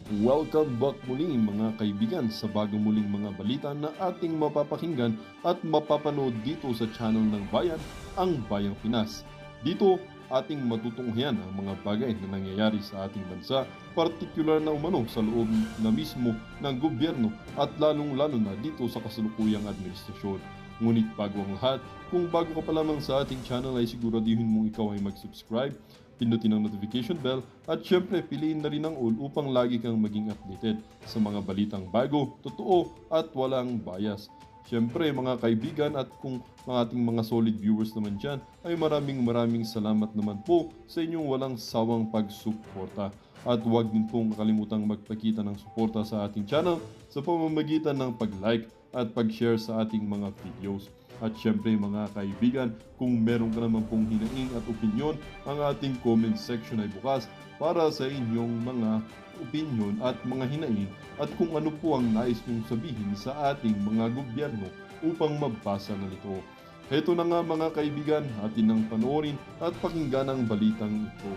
Welcome back muli mga kaibigan sa bagong muling mga balita na ating mapapakinggan at mapapanood dito sa channel ng Bayan, ang Bayang Pinas. Dito ating matutunghayan ang mga bagay na nangyayari sa ating bansa, partikular na umano sa loob na mismo ng gobyerno at lalong-lalo na dito sa kasalukuyang administrasyon. Ngunit bago ang lahat, kung bago ka pa lamang sa ating channel ay siguraduhin mong ikaw ay mag-subscribe, pindutin ang notification bell at syempre piliin na rin ang all upang lagi kang maging updated sa mga balitang bago, totoo at walang bias. Syempre mga kaibigan at kung mga ating mga solid viewers naman dyan ay maraming salamat naman po sa inyong walang sawang pagsuporta. At huwag din pong kalimutang magpakita ng suporta sa ating channel sa pamamagitan ng pag-like at pag-share sa ating mga videos. At syempre mga kaibigan, kung meron ka naman pong hinaing at opinyon, ang ating comment section ay bukas para sa inyong mga opinyon at mga hinaing at kung ano po ang nais nyong sabihin sa ating mga gobyerno upang mabasa na nito. Heto na nga mga kaibigan, atin nang panoorin at pakinggan ang balitang ito.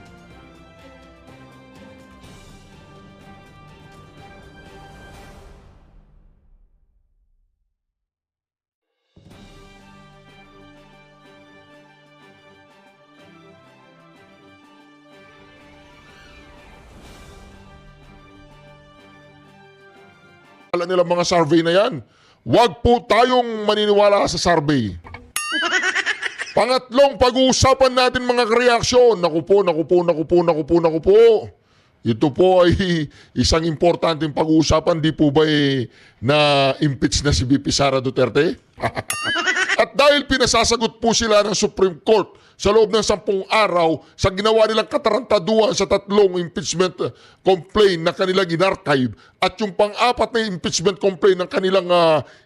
Nila mga survey na yan. Huwag po tayong maniniwala sa survey. Pangatlong pag-uusapan natin mga reaksyon. Naku po. Ito po ay isang importanteng pag-uusapan. Di po ba na-impeach na si VP Sara Duterte? At dahil pinasasagot po sila ng Supreme Court sa loob ng 10 araw sa ginawa nilang katarantaduhan sa 3 impeachment complaint na kanilang in-archive at yung pang-apat na impeachment complaint ng kanilang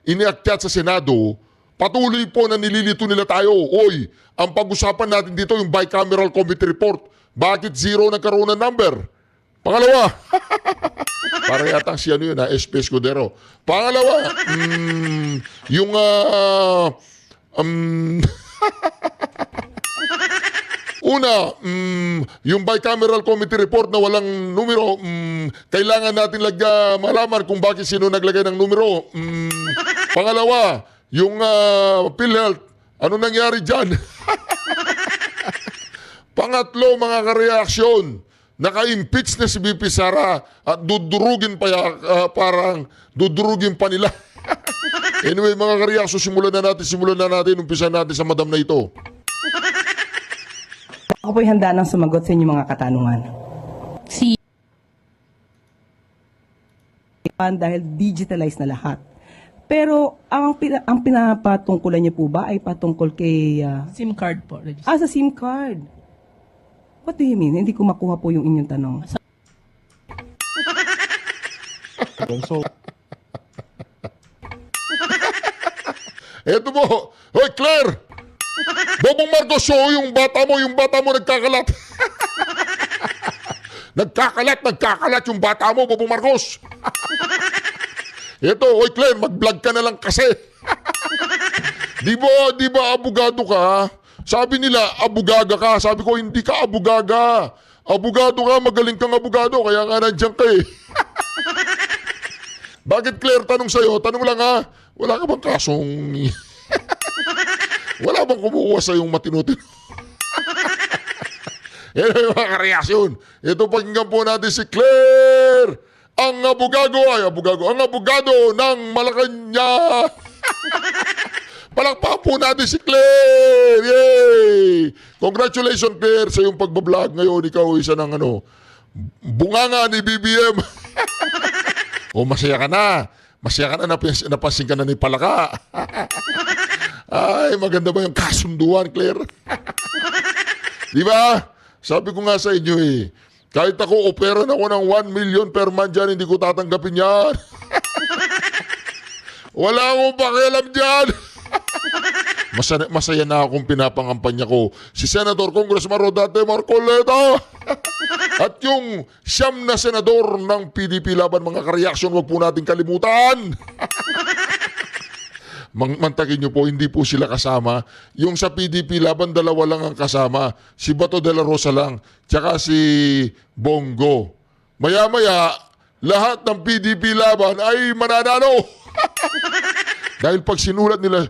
iniakyat sa Senado, patuloy po na nililito nila tayo. Oy, ang pag-usapan natin dito yung bicameral committee report. Bakit 0 nagkaroon ng number? Pangalawa, para yatang si ano yun, SP Escudero. Pangalawa, yung una, yung bicameral committee report na walang numero, kailangan natin malaman kung bakit sino naglagay ng numero. Pangalawa, yung PhilHealth, ano nangyari dyan? Pangatlo, mga kareaksyon, naka-impeach na si VP Sara at dudurugin pa nila. Anyway, mga kareaksyon, simulan na natin, umpisa natin sa madam na ito. Ako po'y handa nang sumagot sa inyong mga katanungan. Dahil digitalized na lahat. Pero ang pinapatungkulan niyo po ba ay patungkol kay... SIM card po. sa SIM card. What do you mean? Hindi ko makuha po yung inyong tanong. Eto po. Hoy, Claire! Bobong Marcos, so yung bata mo nagkakalat. nagkakalat yung bata mo, Bobong Marcos. Eto, hoy Claire, mag-vlog ka na lang kasi. Di ba abogado ka? Sabi nila, abugaga ka. Sabi ko, hindi ka abugaga. Abogado ka, magaling kang abogado, kaya nga nandiyan ka eh. Bakit Claire, tanong lang ha, wala ka bang kasong... Wala bang kumukuha sa yung matino-tino? Yan yung mga reaksyon. Ito pakinggan po natin si Claire. Ang abogado ng Malacanang. Palakpakan po natin si Claire. Yay! Congratulations Claire sa iyong pagbablog ngayon. Ikaw isa ng bunganga ni BBM. O masaya ka na. Napansin ka na ni Palaka. Ay, maganda ba yung kasunduan, Claire? Di ba? Sabi ko nga sa inyo kahit ako opera na ako ng 1 million per month dyan, hindi ko tatanggapin yan. Wala akong pakialam dyan. Masaya na akong pinapangampanya ko si Senator Congressman Rodate Marcoleta. At yung 9 na senador ng PDP laban, mga kareaksyon, wag po natin kalimutan. Mantakin nyo po, hindi po sila kasama. Yung sa PDP laban, 2 lang ang kasama. Si Bato de la Rosa lang, tsaka si Bongo. Maya-maya, lahat ng PDP laban ay mananalo. Dahil pag sinulat nila,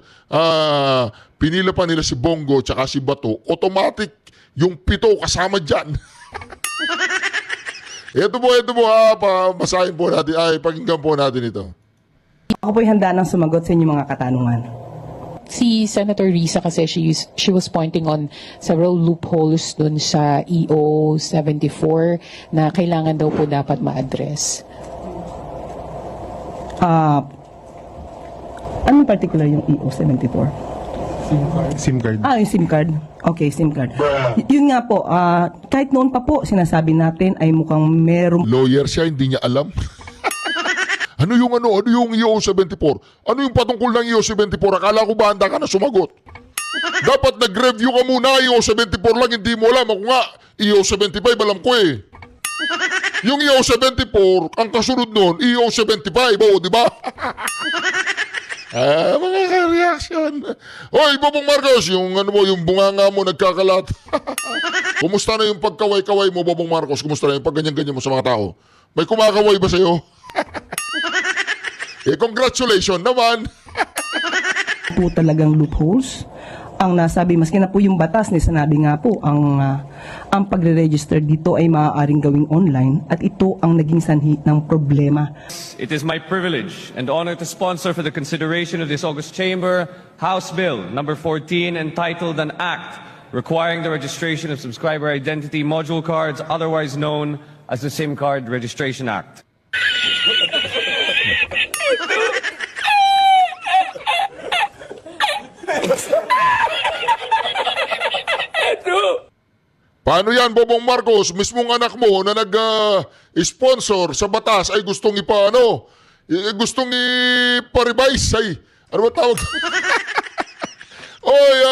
pinila pa nila si Bongo tsaka si Bato, automatic yung 7 kasama dyan. Ito po, masahin po natin, pakinggan po natin ito. Ako po'y handa nang sumagot sa inyong mga katanungan. Si Senator Risa kasi she was pointing on several loopholes dun sa EO 74 na kailangan daw po dapat ma-address. Anong particular yung EO 74? SIM card. Yung SIM card. Okay, SIM card. Yun nga po, kahit noon pa po, sinasabi natin ay mukhang merong Lawyer siya, hindi niya alam. Ano yung EO 74? Ano yung patungkol ng EO 74? Akala ko ba handa ka na sumagot? Dapat nag-review ka muna, EO 74 lang, hindi mo alam. Ako nga, EO 75, alam ko eh. Yung EO 74, ang kasunod nun, EO 75, di ba? Mga ka-reaction. Hoy, Bobong Marcos, yung bunganga mo nagkakalat. Kumusta na yung pagkaway-kaway mo, Bobong Marcos? Kumusta na yung pagganyan-ganyan mo sa mga tao? May kumakaway ba sa'yo? Congratulations naman. po talagang loopholes ang nasabi, maski na po yung batas ni sinabi nga po ang pagre-register dito ay maaaring gawing online at ito ang naging sanhi ng problema. It is my privilege and honor to sponsor for the consideration of this August Chamber House Bill number 14 entitled An Act requiring the registration of subscriber identity module cards, otherwise known as the SIM Card Registration Act. Paano yan, Bobong Marcos? Mismong anak mo na nag-sponsor sa batas ay gustong gustong ipa-revise. Ano ba tawag? Oy,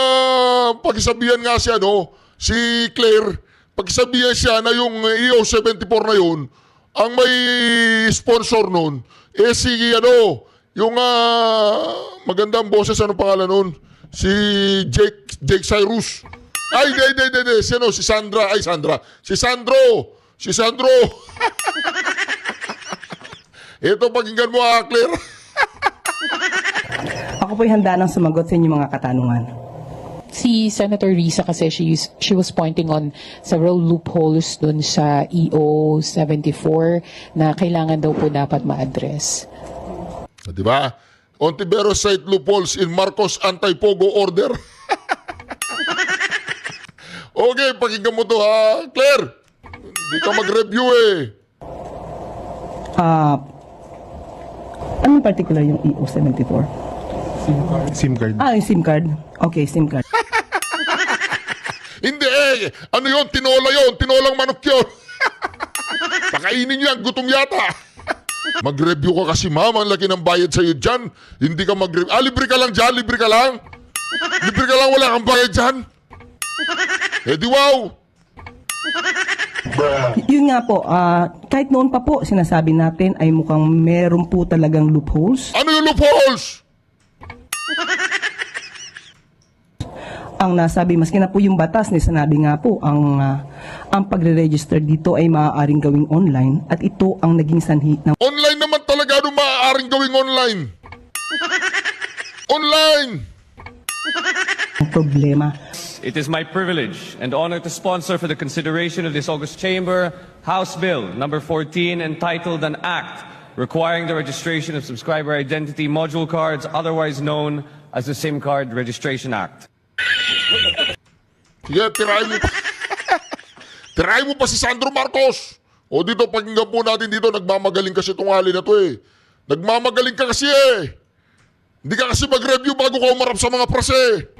pakisabihan nga siya, si Claire, pakisabihan siya na yung EO 74 na yun, ang may sponsor nun, yung magandang boses, ano pangalan nun? Si Jake Cyrus. Ay, hindi. Si Sandra. Si Sandro. Ito, pakinggan mo, Claire. Ako po'y handa nang sumagot sa inyong mga katanungan. Si Senator Risa kasi she was pointing on several loopholes dun sa EO 74 na kailangan daw po dapat ma-address. Di ba? Ontiveros cite loopholes in Marcos anti-pogo order. Okay, pakinggan mo to, ha? Claire, hindi ka mag-review eh. Anong particular yung EO 74? SIM card. Yung SIM card. Okay, SIM card. Hindi eh. Ano yun? Tinolang manok yun. Pakainin nyo yan. Gutom yata. Mag-review ka kasi, ma'am. Ang laki ng bayad sa'yo dyan. Hindi ka mag-review. Libre ka lang dyan. Libre ka lang. Wala kang bayad dyan. Di wow. Yun nga po, kahit noon pa po, sinasabi natin ay mukhang meron po talagang loopholes. Ano yung loopholes? Ang nasabi, maski na po yung batas ni sinabi nga po, ang pagre-register dito ay maaaring gawing online at ito ang naging sanhi ng Online naman talaga. Ano maaaring gawing online? Online! problema. It is my privilege and honor to sponsor for the consideration of this August Chamber House Bill number 14 entitled An Act requiring the registration of subscriber identity module cards, otherwise known as the SIM Card Registration Act. Sige, tirahin mo pa si Sandro Marcos. O dito, pakinggan po natin dito, nagmamagaling kasi itong hali na to eh. Nagmamagaling ka kasi eh. Hindi ka kasi mag-review bago ka umarap sa mga prase.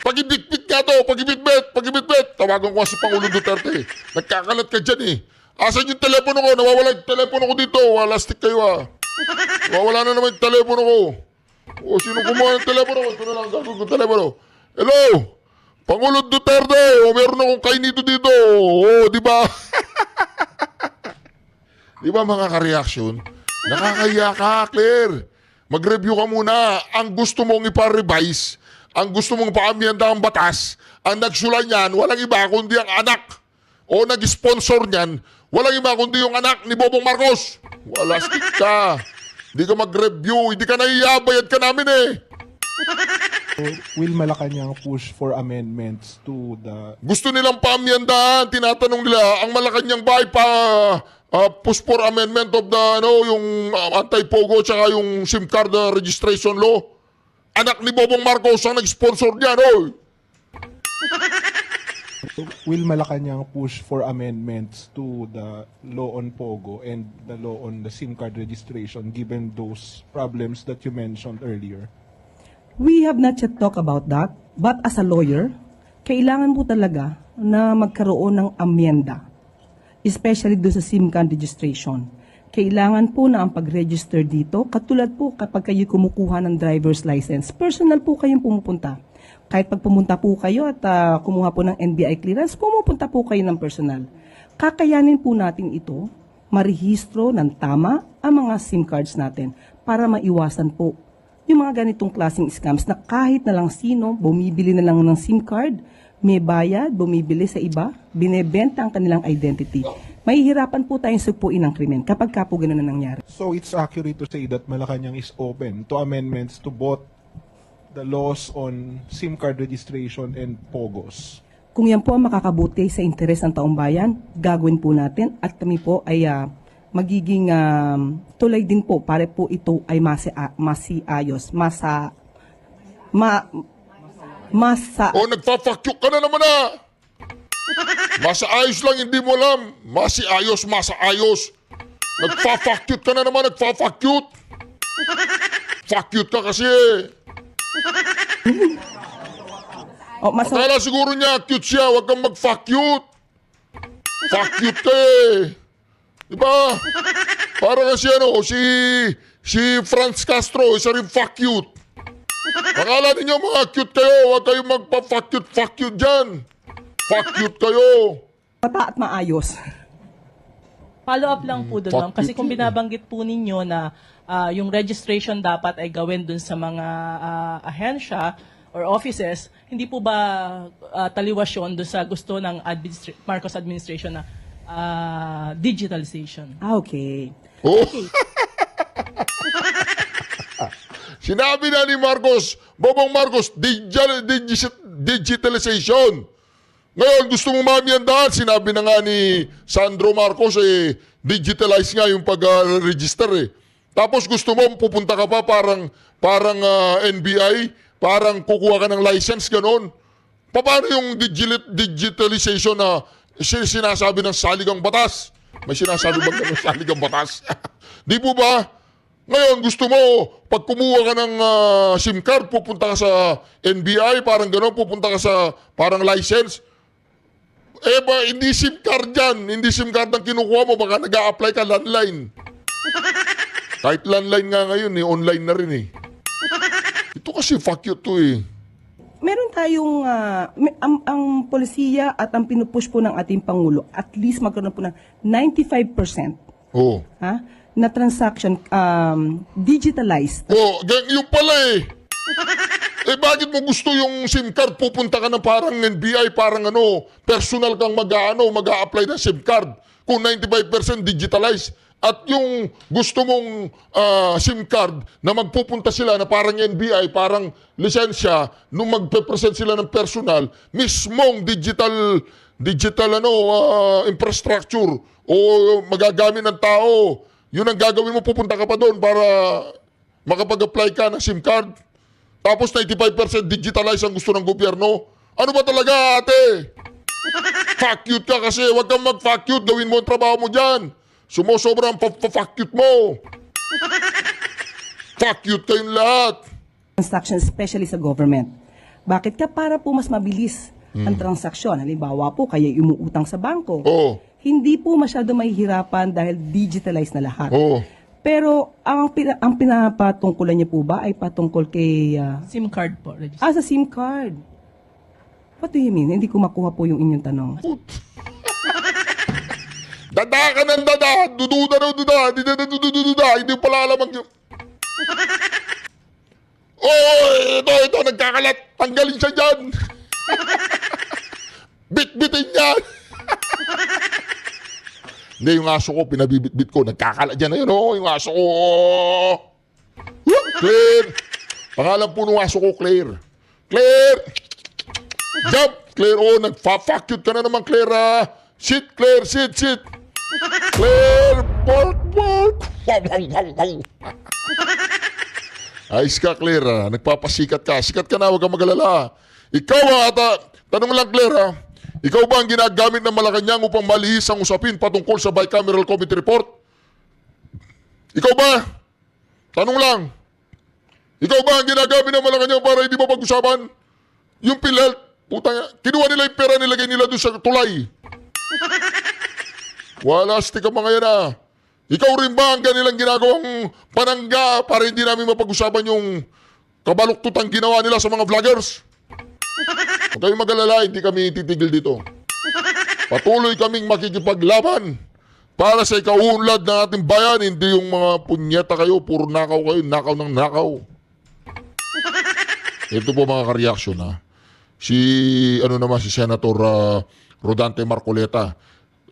Pag-ibit-bit ka to, pag-ibit-bit. Tawagan ko si Pangulong Duterte. Nagkakalat ka dyan eh. Asan yung telepono ko? Nawawala yung telepono ko dito. Walastik kayo ah. Nawawala na naman yung telepono ko. O, sino kumuha ng telepono ko? Ito na lang gagawin kong telepono. Hello? Pangulong Duterte. O, meron akong kainito dito. O, di ba? Di ba mga ka-reaction? Nakakaya ka, Claire. Mag-review ka muna. Ang gusto mong ipa-revise, ang gusto mong paamyanda ang batas, ang nagsula niyan, walang iba kundi ang anak o nag-sponsor niyan Walang iba kundi yung anak ni Bobong Marcos. Wala stick ka. Hindi ka mag-review. Hindi ka nahiyabayad ka namin eh. Will Malacanang push for amendments to the Gusto nilang paamyandahan. Tinatanong nila, ang Malacanang ba ay push for amendment of the, yung anti-pogo tsaka yung SIM card registration law? Anak ni Bobong Marcos ang nag-sponsor niyan, oy. Will Malacanang push for amendments to the law on Pogo and the law on the SIM card registration given those problems that you mentioned earlier? We have not yet talked about that, but as a lawyer, kailangan po talaga na magkaroon ng amyenda, especially doon sa SIM card registration. Kailangan po na ang pag-register dito, katulad po kapag kayo kumukuha ng driver's license, personal po kayong pumupunta. Kahit pag pumunta po kayo at kumuha po ng NBI clearance, pumupunta po kayo ng personal. Kakayanin po natin ito, marehistro ng tama ang mga SIM cards natin para maiwasan po yung mga ganitong klaseng scams na kahit na lang sino, bumibili na lang ng SIM card, may bayad, bumibili sa iba, binebenta ang kanilang identity. Mahihirapan po tayong supuin ng krimen kapag ka po gano'n na nangyari. So it's accurate to say that Malacanang is open to amendments to both the laws on SIM card registration and POGOs. Kung yan po ang makakabuti sa interes ng taong bayan, gagawin po natin at kami po ay magiging tulay din po para po ito ay masiayos, O nagfa-fuck you ka na naman ah. Masaayos lang, hindi mo alam. Masiayos. Nagfa-fuck you ka na naman, nagfa-fuck you. Fuck you ka kasi eh. Akala siguro niya, cute siya, wag kang mag-fuck cute. Fuck cute ka eh. Diba? Para kasi si Franz Castro, isa rin fuck cute. Akala ninyo mga cute kayo, wag kayong magpa-fuck cute dyan. Fuck cute kayo. mata at maayos. Follow up lang po doon, ma'am. Kasi kung binabanggit po ninyo na yung registration dapat ay gawin doon sa mga ahensya or offices, hindi po ba taliwas yun doon sa gusto ng Marcos administration na digitalization? Okay. Oh. Sinabi na ni Marcos, Bobong Marcos, digitalization. Ngayon, gusto mo mamiyandahan, sinabi na nga ni Sandro Marcos, digitalize nga yung pag-register eh. Tapos gusto mo, pupunta ka pa parang NBI, parang kukuha ka ng license, ganon. Paano yung digitalization na sinasabi ng saligang batas? May sinasabi ba ng saligang batas? Di po ba? Ngayon, gusto mo, pag kumuha ka ng SIM card, pupunta ka sa NBI, parang ganon, pupunta ka sa parang license. Hindi SIM card dyan. Hindi SIM card ang kinukuha mo. Baka nag-a-apply ka landline. Kahit landline nga ngayon, online na rin eh. Ito kasi fuck you to eh. Meron tayong, ang polisiya at ang pinupush po ng ating Pangulo, at least magkaroon po ng 95% Oo. na transaction digitalized. Yung pala eh. Bakit mo gusto yung SIM card? Pupunta ka na parang NBI, parang personal kang mag-a-apply ng SIM card. Kung 95% digitalized. At yung gusto mong SIM card na magpupunta sila na parang NBI, parang lisensya, nung magpe-present sila ng personal, mismong digital infrastructure o magagamit ng tao. Yun ang gagawin mo, pupunta ka pa doon para makapag-apply ka ng SIM card. Tapos 95% digitalize ang gusto ng gobyerno. Ano ba talaga, ate? Fuck you ka kasi. Huwag kang mag-fuck you. Gawin mo ang trabaho mo dyan. Sumusobra ang fuck you mo. Fuck you kayong lahat. Transaction, especially sa government. Bakit ka? Para po mas mabilis ang transaksyon. Halimbawa po, kaya umuutang sa bangko. Oo. Hindi po masyado mahihirapan dahil digitalized na lahat. Oo. Pero ang pinapatungkulan niyo po ba ay patungkol kay... SIM card po. sa SIM card. What do you mean? Hindi ko makuha po yung inyong tanong. Dada ka ng dada. Dududa. Hindi pala alam ang... Ito, nagkakalat. Tanggalin siya dyan. Bit-bitin niya. Hindi, yung aso ko, pinabibitbit ko. Nagkakala dyan na yun, yung aso ko. Claire. Pangalan po ng aso ko, Claire. Claire! Jump! Claire, nagfa-fuck you ka na naman, Claire, Sit, Claire, sit. Claire, bark. Ayos ka, Claire, nagpapasikat ka. Sikat ka na, huwag kang magalala. Ikaw, tanong lang, Claire, ikaw ba ang ginagamit ng Malacanang upang malihis ang usapin patungkol sa bicameral committee report? Ikaw ba? Tanong lang. Ikaw ba ang ginagamit ng Malacanang para hindi mo pag-usapan? Yung PhilHealth, kinuha nila yung pera, nilagay nila doon sa tulay. Wala, stick ang mga yan Ikaw rin ba ang kanilang ginagawang panangga para hindi namin mapag-usapan yung kabaluktutang ginawa nila sa mga vloggers? Huwag kayong mag-alala, hindi kami titigil dito. Patuloy kaming makikipaglaban para sa ikaunlad ng ating bayan, hindi yung mga punyeta kayo, puro nakaw kayo, nakaw ng nakaw. Ito po mga ka-reaction Si Senator Rodante Marcoleta.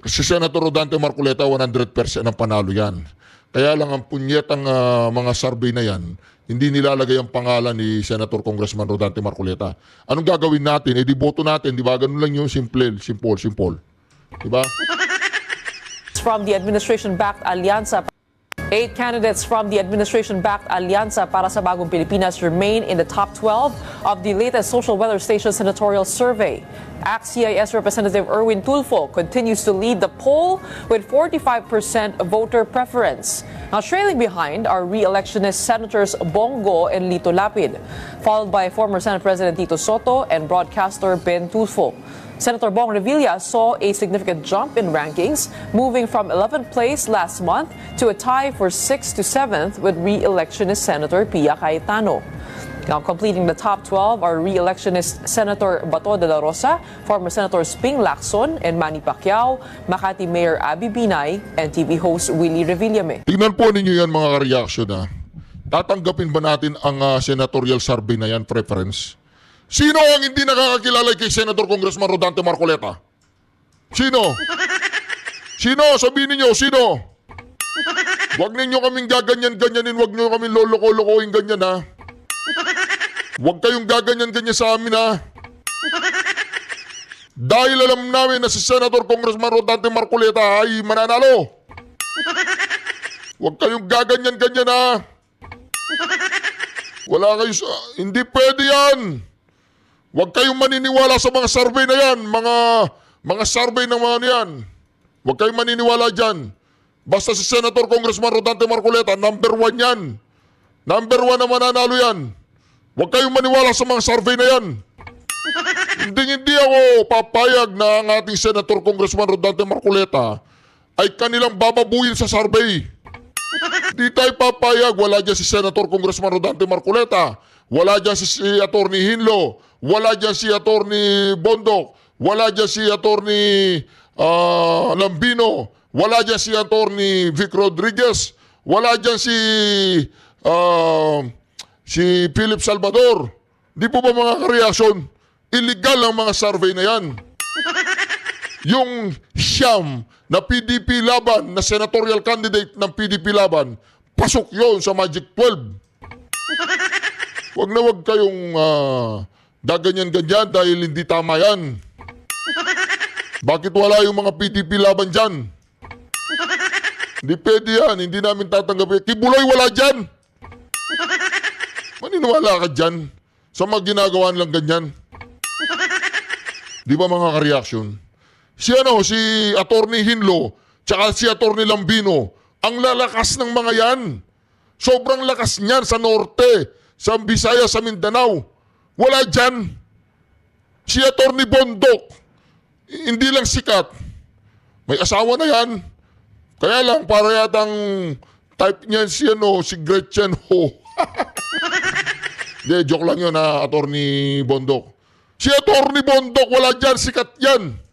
Si Senator Rodante Marcoleta 100% ang panalo yan. Kaya lang ang punyetang mga survey na yan, hindi nilalagay ang pangalan ni Senator Congressman Rodante Marcoleta. Anong gagawin natin? Di boto natin, di ba? Ganun lang yung simple. Di ba? From the administration-backed Alianza. 8 candidates from the administration-backed Alianza para sa Bagong Pilipinas remain in the top 12 of the latest Social Weather Station senatorial survey. ACT-CIS Representative Erwin Tulfo continues to lead the poll with 45% voter preference. Now, trailing behind are re-electionist Senators Bongo and Lito Lapid, followed by former Senate President Tito Soto and broadcaster Ben Tulfo. Senator Bong Revilla saw a significant jump in rankings, moving from 11th place last month to a tie for 6th to 7th with re-electionist Senator Pia Cayetano. Now, completing the top 12 are re-electionist Senator Bato de la Rosa, former Senators Ping Lacson and Manny Pacquiao, Makati Mayor Abby Binay, and TV host Willie Revillame. Tingnan po ninyo yan mga ka-reaction Tatanggapin ba natin ang senatorial survey na yan, preference? Sino ang hindi nakakakilala kay Senator Congressman Rodante Marcoleta? Sino? Sabihin ninyo, sino? Huwag ninyo kaming gaganyan-ganyanin, huwag nyo kaming loloko-lokohin ganyan Huwag kayong gaganyan-ganyan sa amin Dahil alam namin na si Senator Congressman Rodante Marcoleta ay mananalo. Huwag kayong gaganyan-ganyan Wala kayo hindi pwede yan. Huwag kayong maniniwala sa mga survey na yan, mga survey ng mga yan. Huwag kayong maniniwala dyan. Basta si Senator Congressman Rodante Marcoleta, number 1 yan. Number 1 na mananalo yan. Huwag kayong maniwala sa mga survey na yan. Hindi ako papayag na ang ating Senator Congressman Rodante Marcoleta ay kanilang bababuyin sa survey. Hindi tayo papayag. Wala dyan si Senator Congressman Rodante Marcoleta. Wala dyan si Atty. Hinlo. Wala dyan si Atty. Bondok. Wala dyan si Atty. Lambino. Wala dyan si Atty. Vic Rodriguez. Wala dyan si Philip Salvador. Di po ba mga ka-reaction? Illegal ang mga survey na yan. Yung siyam na PDP laban, na senatorial candidate ng PDP laban, pasok yon sa Magic 12. Huwag na huwag kayong gaganyan-ganyan dahil hindi tama yan. Bakit wala yung mga PDP laban dyan? Hindi pwede yan, hindi namin tatanggapin. Kibuloy wala dyan. Maniniwala ka dyan sa mga ginagawa lang ganyan. Di ba mga ka-reaction? Si Atty. Hinlo, tsaka si Atty. Lambino, ang lalakas ng mga yan. Sobrang lakas niyan sa norte, sa Visayas, sa Mindanao. Wala dyan. Si Atty. Bondok, hindi lang sikat. May asawa na yan. Kaya lang, para yatang type niyan si Gretchen Ho. Hindi, joke lang yun Atty. Bondok. Si Atty. Bondok, wala dyan, sikat yan.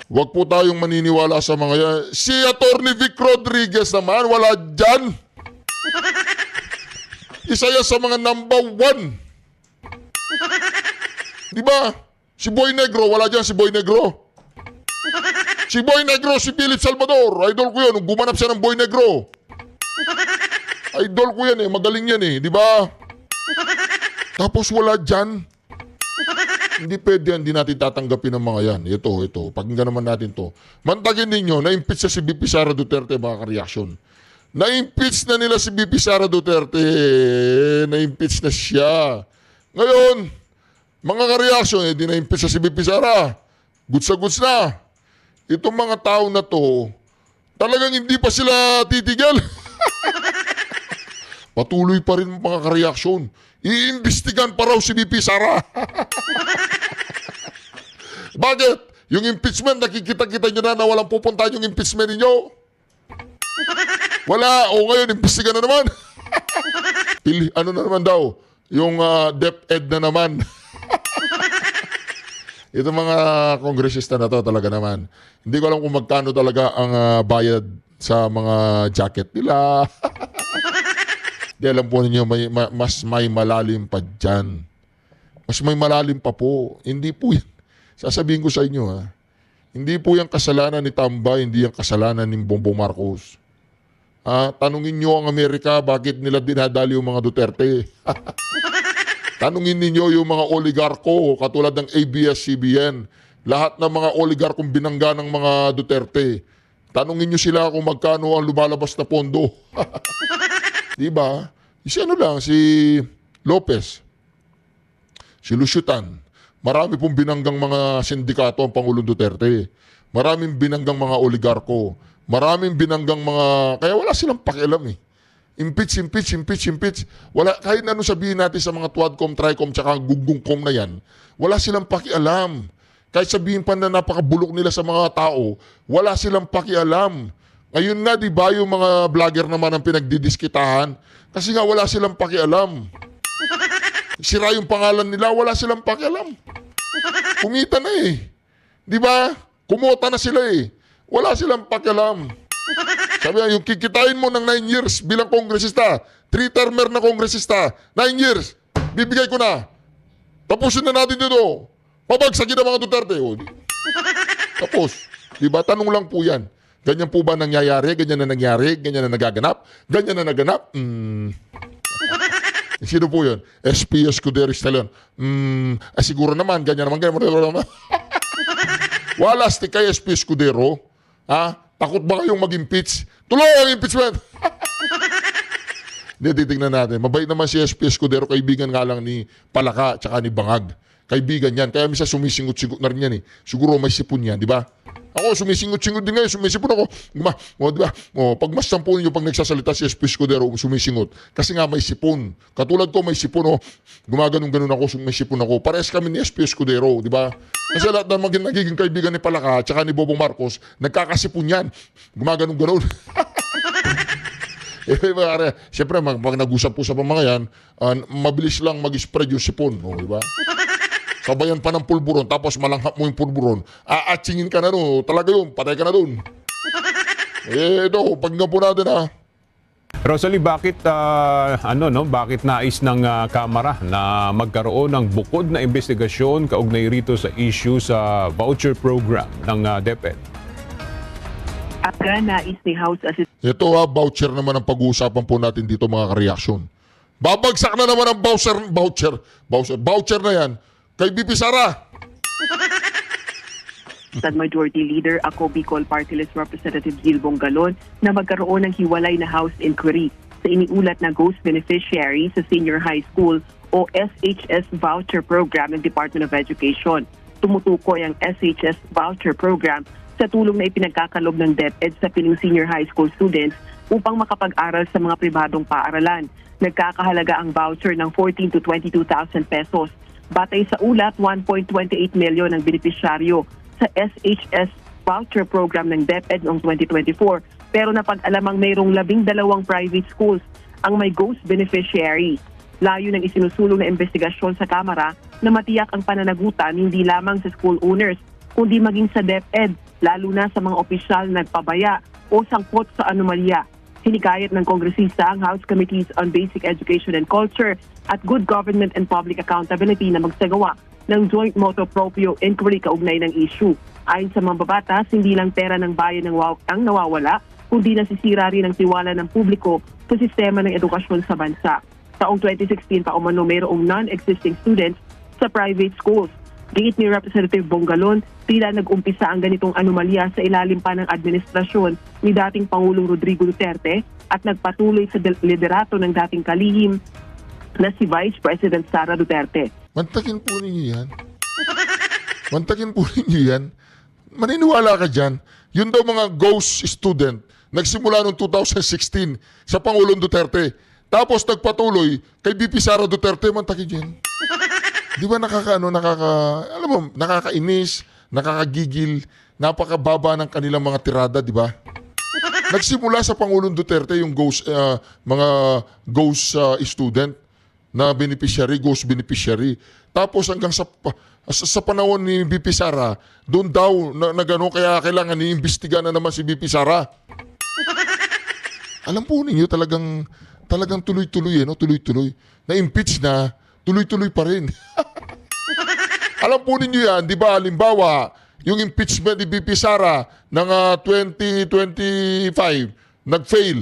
Huwag po tayong maniniwala sa mga yan. Si Atty. Vic Rodriguez naman, wala dyan. Isa yan sa mga number 1. Di ba? Si Boy Negro, wala dyan si Boy Negro. Si Boy Negro, si Philip Salvador. Idol ko yun. Nung gumanap siya ng Boy Negro. Idol ko yan eh. Magaling yan eh. Di ba? Tapos wala dyan. Hindi pwede yan. Hindi natin tatanggapin ang mga yan. Ito. Pakinggan naman natin to. Mantagin ninyo, na-impeach si BP Sara Duterte, mga ka-reaction. Na-impeach na nila si BP Sara Duterte. Na-impeach na siya. Ngayon, mga ka-reaction, di na-impeach si BP Sara. Goods na goods na. Itong mga tao na to, talagang hindi pa sila titigil. Patuloy pa rin mga ka-reaction. Iimbestigan pa raw si BP Sara. Bakit? Yung impeachment, nakikita-kita nyo na walang pupunta yung impeachment ninyo? Wala. O ngayon, imbestigan na naman. Ano na naman daw? Yung DepEd na naman. Ito mga kongresista na to talaga naman. Hindi ko alam kung magkano talaga ang bayad sa mga jacket nila. Di alam po ninyo, mas may malalim pa dyan. Mas may malalim pa po. Hindi po yan. Sasabihin ko sa inyo ha. Hindi po yung kasalanan ni Tambay, hindi yung kasalanan ni Bongbong Marcos. Tanungin nyo ang Amerika bakit nila dinadali yung mga Duterte. Tanungin ninyo yung mga oligarko katulad ng ABS-CBN. Lahat ng mga oligarkong binangga ng mga Duterte. Tanungin nyo sila kung magkano ang lumalabas na pondo. Diba? Si ano lang, si Lopez, si Luciutan. Marami pong binanggang mga sindikato ang Pangulong Duterte. Maraming binanggang mga oligarko. Maraming binanggang mga... Kaya wala silang pakialam eh. Impeach. Wala, kahit ano sabihin natin sa mga Tuadcom, Tricom, tsaka Gunggungcom na yan, wala silang pakialam. Kahit sabihin pa na napakabulok nila sa mga tao, wala silang pakialam. Ngayon nga, di ba, yung mga vlogger naman ang pinagdidiskitahan? Kasi nga wala silang pakialam. Sira yung pangalan nila, wala silang pakialam. Kumita na eh. Di ba? Kumota na sila eh. Wala silang pakialam. Sabi nga, yung kikitain mo ng 9 years bilang kongresista, 3-termer na kongresista, 9 years, bibigay ko na. Tapusin na natin dito. Pabagsagin ang mga Duterte. Tapos, di ba? Tanong lang po yan. Ganyan po ba nangyayari? Ganyan na nangyari? Ganyan na nagaganap? Ganyan na naganap? Sino po yun? SP Escudero Estalon. Siguro naman, ganyan naman. Wala stick kay SP Escudero. Takot ba kayong mag-impeach? Tuloy ang impeachment! Hindi, titignan natin. Mabait naman si SP Escudero, kaibigan nga lang ni Palaka tsaka ni Bangag. Kaibigan yan. Kaya misa sumisingot-singot na rin yan eh. Siguro may sipon yan, di ba? Ako, sumisingot-singot din ngayon. Sumisipon ako. Diba? Pag mas sampo ninyo, pag nagsasalita si SP Escudero, sumisingot. Kasi nga may sipon. Katulad ko, may sipon. Gumaganong-ganon ako, may sipon ako. Parehas kami ni SP Escudero, di ba? Kasi lahat ng nagiging kaibigan ni Palaka at ni Bobong Marcos, nagkakasipon yan. Gumaganong-ganon. Siyempre, pag nag-usap-usap ang mga yan, mabilis lang mag-spread yung sipon. Di ba? Sabayan pa ng pulburon, tapos malanghap mo yung pulburon. Aatsingin ka na no. Talaga yun, patay ka na dun. Ito, pagnga po natin ha. Rosalie, bakit bakit nais ng Kamara na magkaroon ng bukod na investigasyon kaugnay rito sa issue sa voucher program ng DepEd? Nais ni House Ito voucher naman ang pag-uusapan po natin dito mga ka-reaction. Babagsak na naman ang voucher na yan kay BP Sara. Majority Leader ako Bicol Party List Representative Gil Bongalon na magkaroon ng hiwalay na House inquiry sa iniulat na ghost beneficiary sa Senior High School o SHS Voucher Program ng Department of Education. Tumutukoy ang SHS Voucher Program sa tulong na ipinagkakalob ng DepEd sa piling senior high school students upang makapag-aral sa mga pribadong paaralan. Nagkakahalaga ang voucher ng 14 to 22,000 pesos. Batay sa ulat, 1.28 million ang benepisyaryo sa SHS voucher program ng DepEd noong 2024. Pero napag-alamang mayroong 12 private schools ang may ghost beneficiary. Layo ng isinusulong na investigasyon sa Kamara na matiyak ang pananagutan hindi lamang sa school owners, kundi maging sa DepEd, lalo na sa mga opisyal na nagpabaya o sangkot sa anomalya. Hinikayat ng kongresista ang House Committees on Basic Education and Culture at Good Government and Public Accountability na magsagawa ng joint motu proprio inquiry kaugnay ng issue. Ayon sa mga babatas, hindi lang pera ng bayan ang nawawala, kundi nasisira rin ang tiwala ng publiko sa sistema ng edukasyon sa bansa. Taong 2016 pa umano mayroong non-existing students sa private schools. Giit ni Representative Bongalon, tila nag-umpisa ang ganitong anomalya sa ilalim pa ng administrasyon ni dating Pangulong Rodrigo Duterte at nagpatuloy sa liderato ng dating kalihim na si Vice President Sara Duterte. Mantakin po ninyo yan. Mantakin po ninyo yan. Maniniwala ka dyan. Yun daw mga ghost student, nagsimula noong 2016 sa Pangulong Duterte. Tapos nagpatuloy kay BP Sara Duterte, mantakin yan. Di ba nakakainis, nakakagigil, napakababa ng kanilang mga tirada, di ba? Nagsimula sa Pangulong Duterte yung mga ghost student na beneficiary, ghost beneficiary. Tapos hanggang sa panahon ni BP Sara, doon daw kaya kailangan iimbestiga na naman si BP Sara. Alam po ninyo, talagang tuloy-tuloy, tuloy-tuloy. Na-impeach na, tuloy-tuloy pa rin. Alam po ninyo yan, di ba, halimbawa, yung impeachment ni BP Sara ng 2025, nag-fail.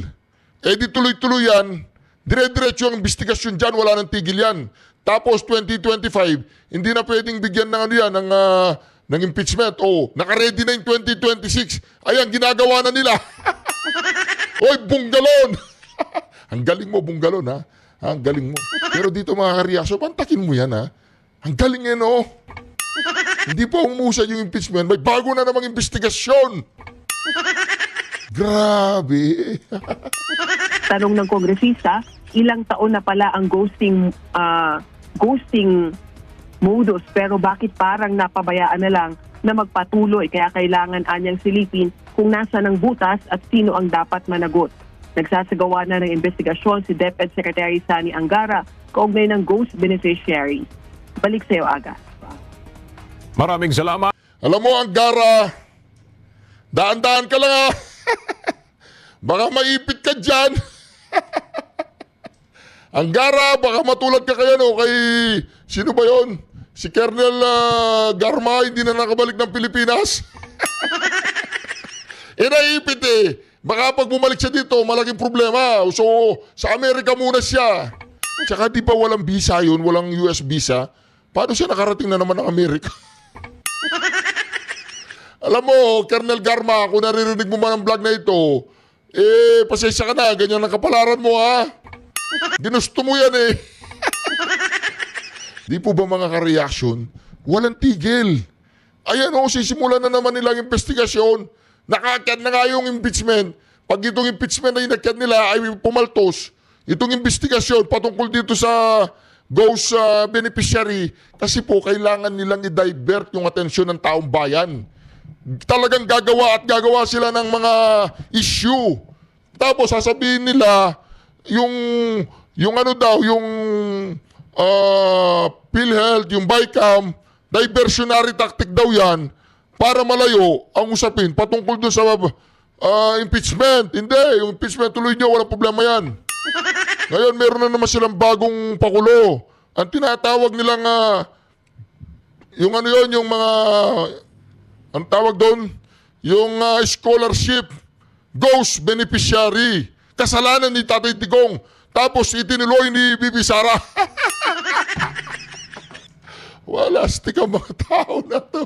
Eh di tuloy-tuloy yan, dire-diretso ang investigasyon dyan, wala nang tigil yan. Tapos 2025, hindi na pwedeng bigyan ng ng impeachment. Naka-ready na yung 2026. Ayan, ginagawa na nila. Oy, Bunggalon! Ang galing mo, Bunggalon, ha? Ang galing mo. Pero dito mga karyaso, pantakin mo yan, ha? Ang galing yan, oh. Hindi pa umusad yung impeachment. May bago na namang investigasyon. Grabe. Tanong ng kongresista, ilang taon na pala ang ghosting modus, pero bakit parang napabayaan na lang na magpatuloy, kaya kailangan anyang silipin kung nasa ng butas at sino ang dapat managot. Nagsasagawa na ng investigasyon si DepEd Secretary Sani Angara kaugnay ng ghost beneficiary. Balik sa iyo, Aga. Maraming salamat. Alam mo, Angara, daan-daan ka lang, ha? Baka maipit ka dyan. Angara, baka matulad ka kaya, kay sino ba yon? Si Colonel Garma, hindi na nakabalik ng Pilipinas. Naipit eh. Baka pag bumalik siya dito, malaking problema. So, sa Amerika muna siya. Tsaka di ba walang visa yun, walang US visa? Paano siya nakarating na naman ng Amerika? Alam mo, Colonel Garma, kung naririnig mo man ang vlog na ito, pasensya ka na, ganyan ang kapalaran mo, ha? Ginusto mo yan, eh. Di po ba mga ka-reaction? Walang tigil. Ayan, sisimulan na naman nilang investigasyon. Nakakyat na nga yung impeachment. Pag itong impeachment na inakyat nila ay pumaltos, itong investigasyon patungkol dito sa ghost beneficiary, kasi po kailangan nilang i-divert yung atensyon ng taong bayan. Talagang gagawa sila ng mga issue. Tapos sasabihin nila yung ano daw, yung PhilHealth, yung BICAM, diversionary tactic daw yan para malayo ang usapin patungkol doon sa impeachment. Hindi, yung impeachment tuloy nyo, walang problema yan. Ngayon, meron na naman silang bagong pakulo. Ang tinatawag nilang, yung ano yun, yung mga, ang tawag doon, yung scholarship, ghost beneficiary. Kasalanan ni Tatay Digong. Tapos itinuloy ni Bibi Sara. Wala, stick ang mga tao na to.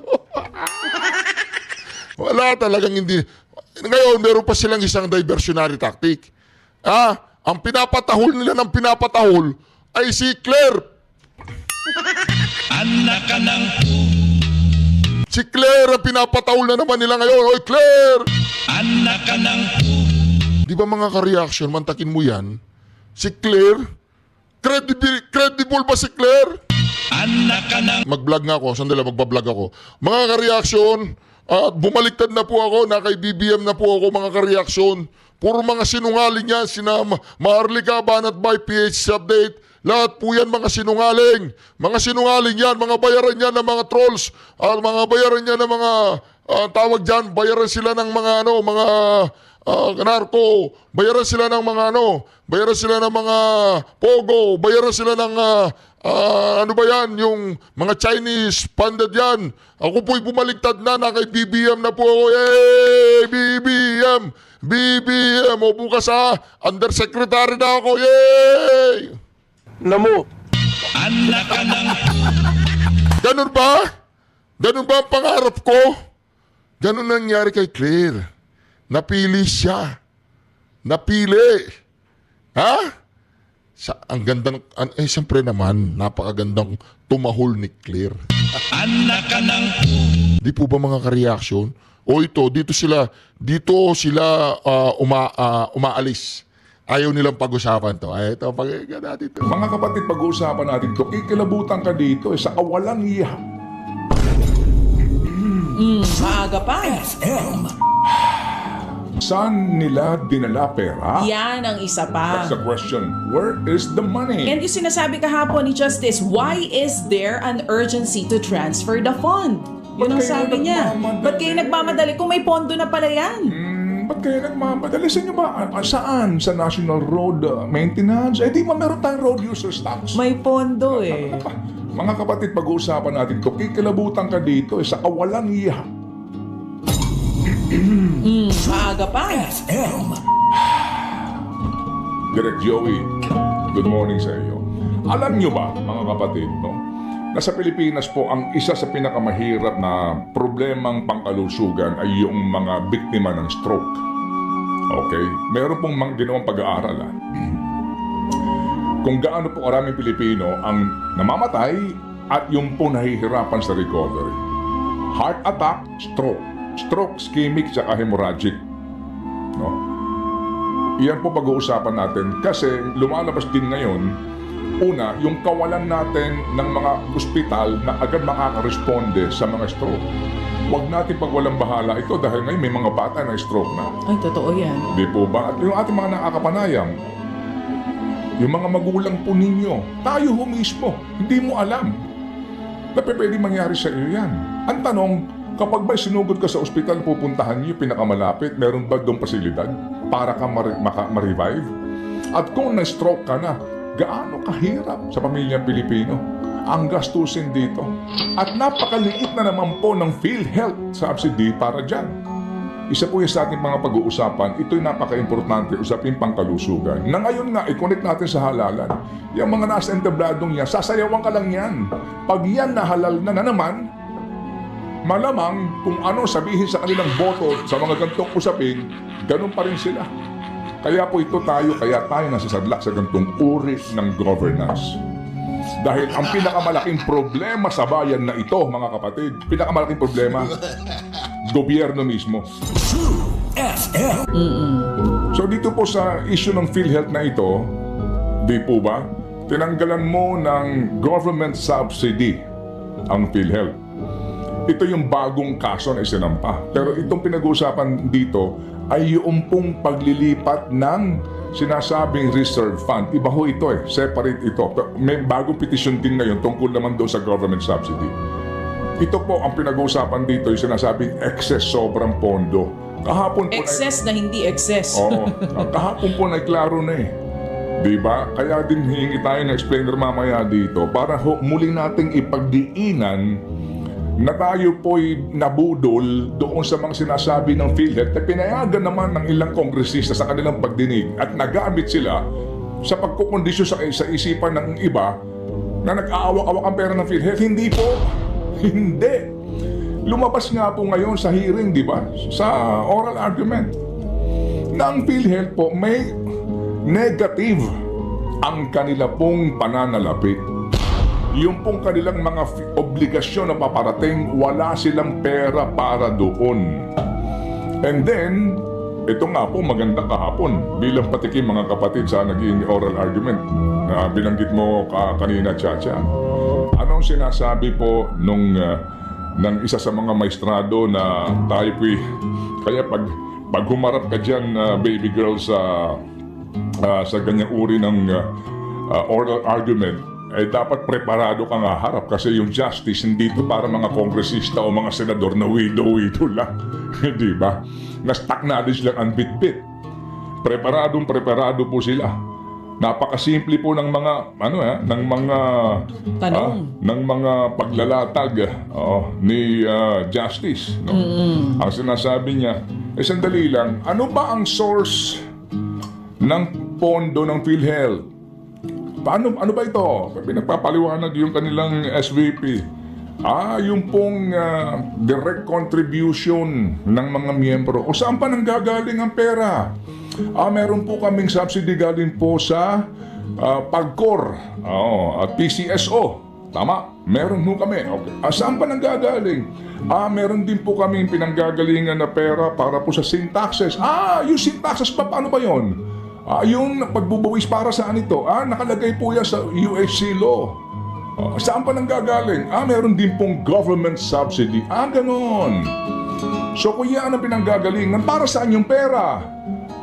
Wala talagang hindi. Ngayon, meron pa silang isang diversionary tactic. Ang pinapatahol nila ng pinapatahol ay si Claire. Anak ka ng... Si Claire ang pinapatahol na naman nila ngayon. Oy, Claire! Anak ka ng... Di ba mga ka-reaction, mantakin mo yan? Si Claire? Credible ba si Claire? Anak ka ng... Mag-vlog nga ako. Sandali, magbablog ako. Mga ka-reaction, bumaliktad na po ako. Kay BBM na po ako, mga ka-reaction. Puro mga sinungaling yan. Sina Maharlika, Banat by PH Update. Lahat po yan mga sinungaling. Mga sinungaling yan. Mga bayaran yan ng mga trolls. Mga bayaran yan ng mga tawag dyan. Bayaran sila ng mga mga narko. Bayaran sila ng mga bayaran sila ng mga pogo. Bayaran sila ng Ano ba yan? Yung mga Chinese pandad yan. Ako po'y bumaligtad na kay BBM na po ako. Yay! BBM! BBM! O bukas undersecretary na ako. Yay! Anak ka ng Ganun ba? Ganun ba ang pangarap ko? Ganun nangyari kay Claire. Napili siya. Napili. Ha? Ang gandang, siyempre naman, napakagandang tumahol ni Claire. anak ka ng Di po ba mga ka-reaction? O ito, dito sila umaalis. Ayaw nilang pag-usapan to. Ay, ito, pag-iga natin to. Mga kapatid, pag-uusapan natin to, kikilabutan ka dito sa kawalang iya. Maaga pa. Saan nila dinala pera? Yan ang isa pa. That's the question. Where is the money? And yung sinasabi kahapon ni Justice, why is there an urgency to transfer the fund? Yun ang sabi niya. Ba't kayo nagmamadali kung may pondo na pala yan? Ba't kayo nagmamadali? Sa inyo ba? Saan? Sa National Road Maintenance? Eh di ba meron tayong road users tax? May pondo eh. Mga kapatid, pag-uusapan natin to, kikilabutan ka dito sa kawalang iya. Maaga pa. Direk Joey, good morning sa iyo. Alam nyo ba, mga kapatid, no? Na sa Pilipinas po, ang isa sa pinakamahirap na problemang pangkalusugan ay yung mga biktima ng stroke. Okay? Meron pong ginawang pag-aaral. Kung gaano po karaming Pilipino ang namamatay at yung po nahihirapan sa recovery. Heart attack, stroke. Stroke, ischemic, saka hemorrhagic. No? Iyan po pag-uusapan natin kasi lumalabas din ngayon, una, yung kawalan natin ng mga ospital na agad makakaresponde sa mga stroke. Huwag natin pagwalang bahala ito dahil ngayon may mga bata na stroke na. Ay, totoo yan. Di po ba? At yung ating mga nakakapanayam, yung mga magulang po ninyo, tayo ho mismo, hindi mo alam na pwede mangyari sa iyo yan. Ang tanong, kapag may sinugod ka sa ospital, pupuntahan niyo pinakamalapit, meron ba doong pasilidad para ka ma-revive? At kung na-stroke ka na, gaano kahirap sa pamilyang Pilipino ang gastusin dito. At napakaliit na naman po ng PhilHealth subsidy para dyan. Isa po yung sa ating mga pag-uusapan, ito'y napaka-importante, usapin pangkalusugan. Na ngayon nga, i-connect natin sa halalan. Yung mga nasa entabladong yan, sasayawan ka lang yan. Pag yan nahalal na naman, malamang kung ano sabihin sa kanilang boto sa mga gantong usapin, ganun pa rin sila. Kaya po kaya tayo nasasadlak sa gantong uri ng governance. Dahil ang pinakamalaking problema sa bayan na ito, mga kapatid, pinakamalaking problema, gobyerno mismo. So dito po sa issue ng PhilHealth na ito, di po ba, tinanggalan mo ng government subsidy ang PhilHealth. Ito yung bagong kaso na isinampa. Pero itong pinag-uusapan dito ay yung pong paglilipat ng sinasabing reserve fund. Iba ho ito separate ito. May bagong petition din ngayon tungkol naman doon sa government subsidy. Ito po ang pinag-uusapan dito, yung sinasabing excess, sobrang pondo. Kahapon po Excess na hindi excess. Oo. Kahapon po na klaro na Diba? Kaya din hihingi tayo ng explainer mamaya dito para muli nating ipagdiinan na tayo po'y nabudol doon sa mga sinasabi ng PhilHealth na pinayagan naman ng ilang kongresista sa kanilang pagdinig at nagamit sila sa pagkukondisyon sa isipan ng iba na nag-aawak-awak ang pera ng PhilHealth. Hindi po. Hindi. Lumabas nga po ngayon sa hearing, di ba? Sa oral argument na ang PhilHealth po may negative ang kanila pong pananalapi. Yung pong kanilang mga obligasyon na paparating, wala silang pera para doon. And then, ito nga po maganda kahapon bilang patikim mga kapatid sa naging oral argument na binanggit mo kanina, Chacha. Anong sinasabi po ng isa sa mga maestrado na tayo po'y, kaya pag humarap ka dyan, baby girl, sa ganyang uri ng oral argument, dapat preparado kang haharap kasi yung justice hindi ito para mga kongresista o mga senador na widow-widow lang. Di ba? Na-stuck na din silang unbit-bit. Preparado po sila. Napakasimple po ng mga ng mga Tanong. ng mga paglalatag ni Justice, no? Ang sinasabi niya, sandali lang, ano ba ang source ng pondo ng PhilHealth? Ano ba ito? Pinagpapaliwanag yung kanilang SVP. Yung pong direct contribution ng mga miyembro. O saan pa nanggagaling ang pera? Meron po kaming subsidy galing po sa PAGCOR at PCSO. Tama, meron po kami. Okay. Saan pa nanggagaling? Meron din po kaming pinanggagalingan na pera para po sa sin taxes. Yung sin taxes pa, paano ba yun? Yung pagbubuwis para saan ito? Nakalagay po yan sa UHC law. Saan pa nanggagaling? Meron din pong government subsidy. Ganon. So kung yan ang pinanggagalingan, para saan yung pera?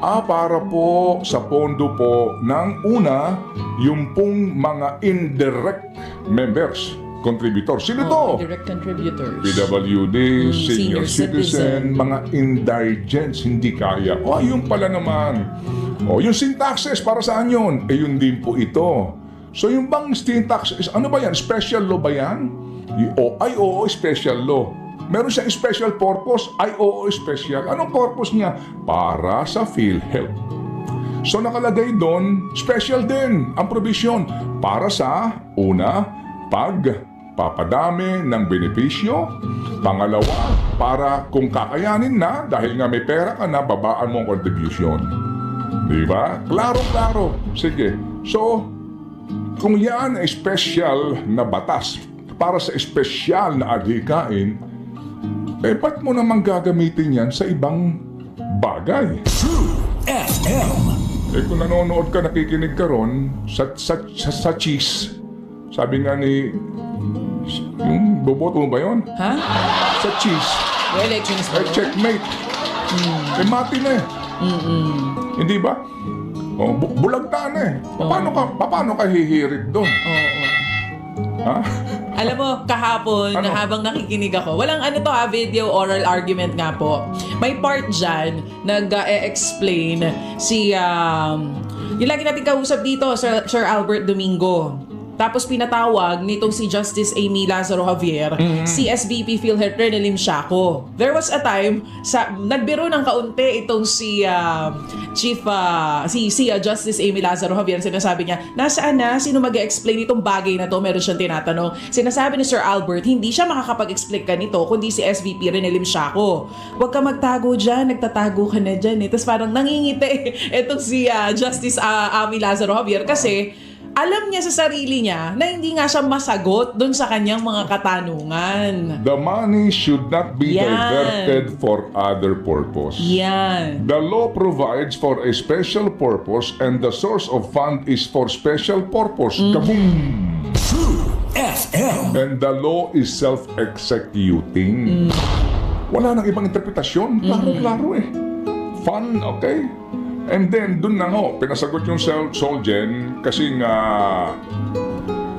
Para po sa pondo po ng una, yung pong mga indirect members, contributors. Sino to? Direct contributors. PWD, senior Senior citizen, citizen. mga indigents, hindi kaya. Yun pala naman. Yung sin taxes, para saan yun? Yun din po ito. So yung bang sin taxes, ano ba yan? Special law ba yan? Oo, special law. Meron siyang special purpose, oo, special. Anong purpose niya? Para sa PhilHealth. So nakalagay doon, special din ang provision para sa una, pagpapadami ng benepisyo. Pangalawa, para kung kakayanin na, dahil nga may pera ka na, babaan mo ang contribution. Di ba? Klaro-klaro. Sige. So, kung yan ay special na batas para sa special na adhikain, ba't mo naman gagamitin yan sa ibang bagay? Kung nanonood ka, nakikinig ka ron, sa cheese, sabi nga ni, yung boboto mo ba yun? Ha? Sa cheese. Elections ba yun? Checkmate. Mati na eh. Hindi ba? Bulagta na eh. Paano ka hihirit doon? Ha? Alam mo, kahapon, habang nakikinig ako, walang video oral argument nga po. May part dyan, nag-explain si, yung lagi natin kausap dito, Sir Albert Domingo. Tapos pinatawag nitong si Justice Amy Lazaro Javier, si SVP PhilHealth Renelim Shaco. There was a time, nagbiro ng kaunti itong si Justice Amy Lazaro Javier. Sinasabi niya, nasaan na? Sino mag-explain itong bagay na to? Meron siyang tinatanong. Sinasabi ni Sir Albert, hindi siya makakapag-explain ka nito, kundi si SVP Renelim Shaco. Huwag ka magtago dyan, nagtatago ka na dyan. Tapos parang nangingiti itong si Justice Amy Lazaro Javier kasi alam niya sa sarili niya na hindi nga siya masagot doon sa kanyang mga katanungan. The money should not be diverted for other purpose. Yan. The law provides for a special purpose and the source of fund is for special purpose. Kaboom! And the law is self-executing. Wala nang ibang interpretasyon. Klaro-klaro eh. Fun, okay? And then, dun na pinasagot yung Solgen kasi nga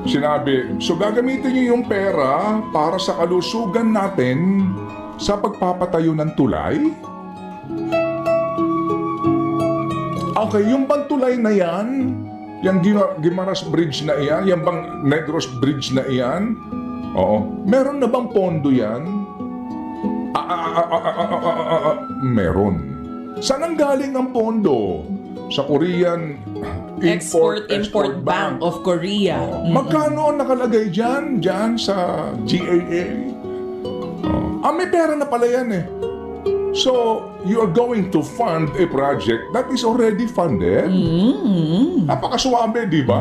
sinabi, so gagamitin niyo yung pera para sa kalusugan natin sa pagpapatayo ng tulay? Okay, yung bang tulay na yan, yung Guimaras Bridge na iyan, yung bang Negros Bridge na iyan, meron na bang pondo yan? Meron. Saan ang galing ang pondo? Sa Korean Export-Import Bank of Korea. Magkano ang nakalagay dyan? Dyan sa GAA? May pera na pala yan eh. So, you are going to fund a project that is already funded? Napakaswabe, di ba?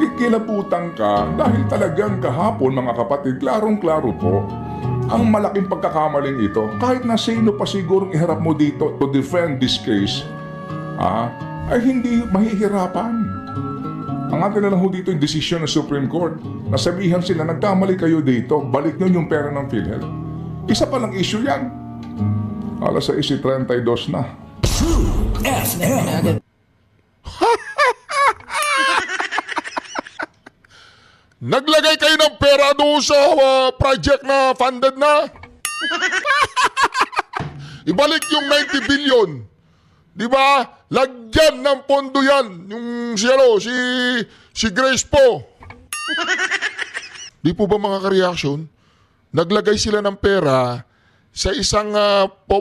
Kikilabutan ka dahil talagang kahapon, mga kapatid, klarong-klaro po, ang malaking pagkakamaling ito, kahit na sino pa sigurong iharap mo dito to defend this case, ay hindi mahihirapan. Ang atin na lang dito yung decision ng Supreme Court. Nasabihan sila, nagkamali kayo dito, balik nyo yung pera ng PhilHealth. Isa palang issue yan. Alas 6:32 na. Naglagay kayo ng pera doon sa project na funded na. Ibalik yung 90 billion Di ba? Lagyan ng pondo yan. Yung si Grace po. Di po ba mga ka-reaction? Naglagay sila ng pera sa isang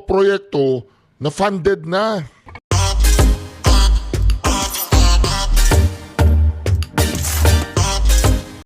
proyekto na funded na.